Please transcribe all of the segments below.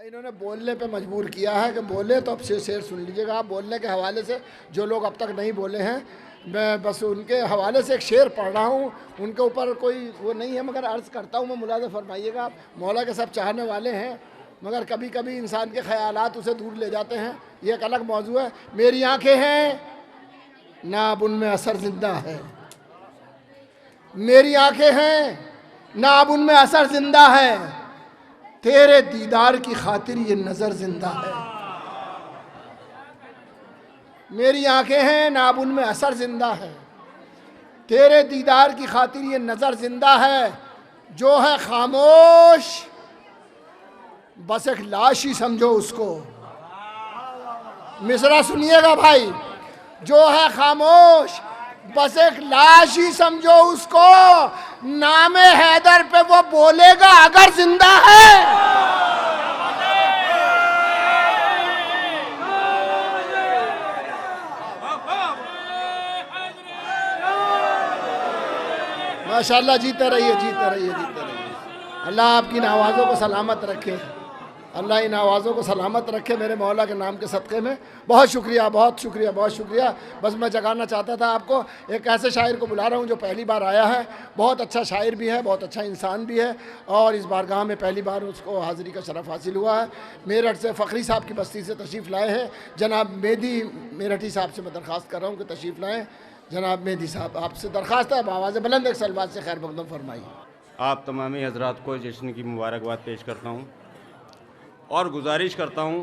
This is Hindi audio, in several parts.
इन्होंने बोलने पे मजबूर किया है कि बोले तो अब से शेर सुन लीजिएगा आप। बोलने के हवाले से जो लोग अब तक नहीं बोले हैं, मैं बस उनके हवाले से एक शेर पढ़ रहा हूँ। उनके ऊपर कोई वो नहीं है, मगर अर्ज़ करता हूँ मैं, मुलाज़ा फरमाइएगा आप। मौला के सब चाहने वाले हैं, मगर कभी कभी इंसान के ख़यालात उसे दूर ले जाते हैं। ये एक अलग मौजू है। मेरी आँखें हैं ना अब उनमें असर ज़िंदा है, मेरी आँखें हैं ना अब उनमें असर ज़िंदा है, तेरे दीदार की खातिर ये नज़र ज़िंदा है। मेरी आंखें हैं ना अब उनमें असर ज़िंदा है, तेरे दीदार की खातिर ये नज़र ज़िंदा है। जो है खामोश बस एक लाश ही समझो उसको। मिसरा सुनिएगा भाई। जो है खामोश बस एक लाश ही समझो उसको, नामे हैदर पे वो बोलेगा अगर जिंदा है। माशाल्लाह, जीते रहिए, जीते रहिए, जीते रहिए। अल्लाह आपकी इन आवाज़ों को सलामत रखे, अल्लाह इन आवाज़ों को सलामत रखे मेरे मौला के नाम के सदक़े में। बहुत शुक्रिया, बहुत शुक्रिया, बहुत शुक्रिया। बस मैं जगाना चाहता था आपको। एक ऐसे शायर को बुला रहा हूँ जो पहली बार आया है, बहुत अच्छा शायर भी है, बहुत अच्छा इंसान भी है, और इस बारगाह में पहली बार उसको हाज़िरी का शरफ़ हासिल हुआ है। मेरठ से फ़खरी साहब की बस्ती से तशरीफ़ लाए हैं जनाब मेहदी मेरठी साहब से मैं दरख्वास्त कर रहा हूँ कि तशरीफ़ लाएँ। जनाब मेहदी साहब, आपसे दरख्वास्त है, आवाज़ बुलंद एक सलवात से खैर मक़दम फरमाइए। आप तमामी हज़रात को जश्न की मुबारकबाद पेश करता हूँ और गुजारिश करता हूँ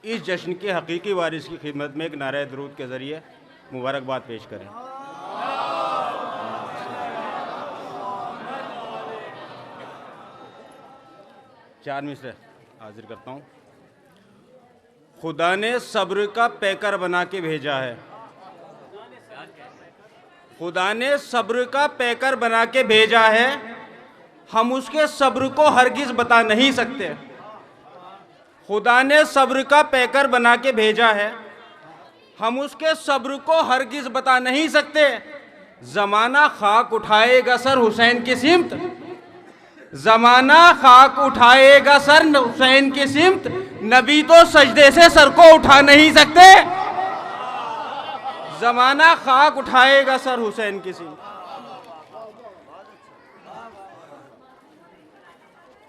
इस जश्न के हकीकी वारिस की खिदमत में एक नारे दरूद के ज़रिए मुबारकबाद पेश करें। चार मिसरे हाजिर करता हूँ। खुदा ने सब्र का पैकर बना के भेजा है, खुदा ने सब्र का पैकर बना के भेजा है, हम उसके सब्र को हरगिज़ बता नहीं सकते। खुदा ने सब्र का पैकर बना के भेजा है, हम उसके सब्र को हरगिज़ बता नहीं सकते। ज़माना खाक उठाएगा सर हुसैन की सिमत, ज़माना खाक उठाएगा सर हुसैन की सिमत, नबी तो सजदे से सर को उठा नहीं सकते। ज़माना खाक उठाएगा सर हुसैन की सिमत।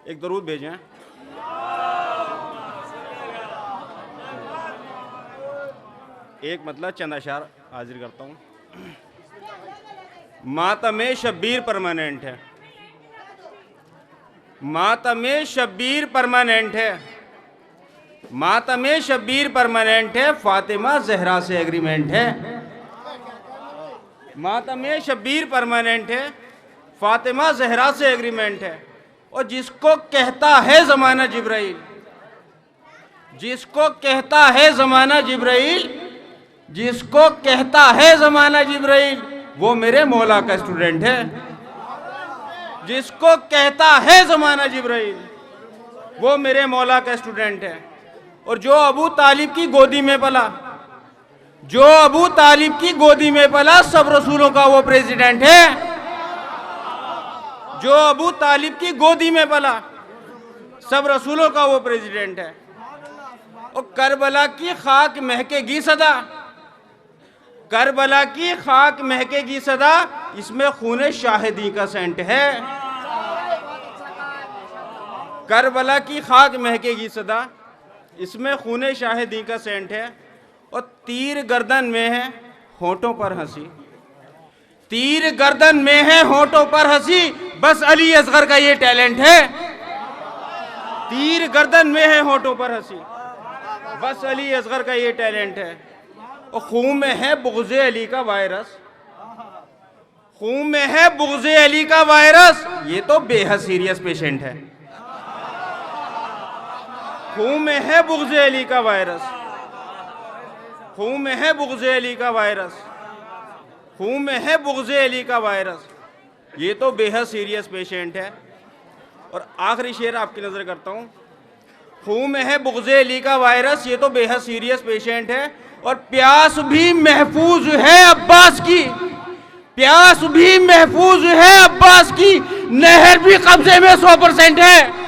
एक दरूद भेजें। एक मतलब चंद अशार हाजिर करता हूँ। मातमे शब्बीर परमानेंट है, मातमे शब्बीर परमानेंट है, मातमे शब्बीर परमानेंट है, फातिमा जहरा से एग्रीमेंट है। मातमे शब्बीर परमानेंट है, फातिमा जहरा से एग्रीमेंट है। और जिसको कहता है ज़माना जिब्राइल, जिसको कहता है ज़माना जिब्राइल, जिसको कहता है ज़माना जिब्राइल, वो मेरे मौला का स्टूडेंट है। जिसको कहता है ज़माना जिब्राइल, वो मेरे मौला का स्टूडेंट है। और जो अबू तालिब की गोदी में पला, जो अबू तालिब की गोदी में पला, सब रसूलों का वो प्रेसिडेंट है। जो अबू तालिब की गोदी में पला, सब रसूलों का वो प्रेसिडेंट है। और करबला की खाक महकेगी सदा, करबला की खाक महकेगी सदा, इसमें खून शाहिदी का सेंट है। करबला की खाक महकेगी सदा, इसमें खून शाहिदी का सेंट है। और तीर गर्दन में है होठों पर हंसी, तीर गर्दन में है होठों पर हंसी, बस अली असगर का ये टैलेंट है। तीर गर्दन में है होठों पर हंसी, बस अली असगर का ये टैलेंट है। और खून में है बुग़्ज़े अली का वायरस, खून में है बुग़्ज़े अली का वायरस, ये तो बेहद सीरियस पेशेंट है। खून में है बुग़्ज़े अली का वायरस, खून में है बुग़्ज़े अली का वायरस, खून में है बुग़्ज़े अली का वायरस, ये तो बेहद सीरियस पेशेंट है। और आखिरी शेर आपकी नज़र करता हूँ। खून में है बुग़्ज़े अली का वायरस, ये तो बेहद सीरियस पेशेंट है। और प्यास भी महफूज है अब्बास की, प्यास भी महफूज है अब्बास की, नहर भी कब्जे में 100% है।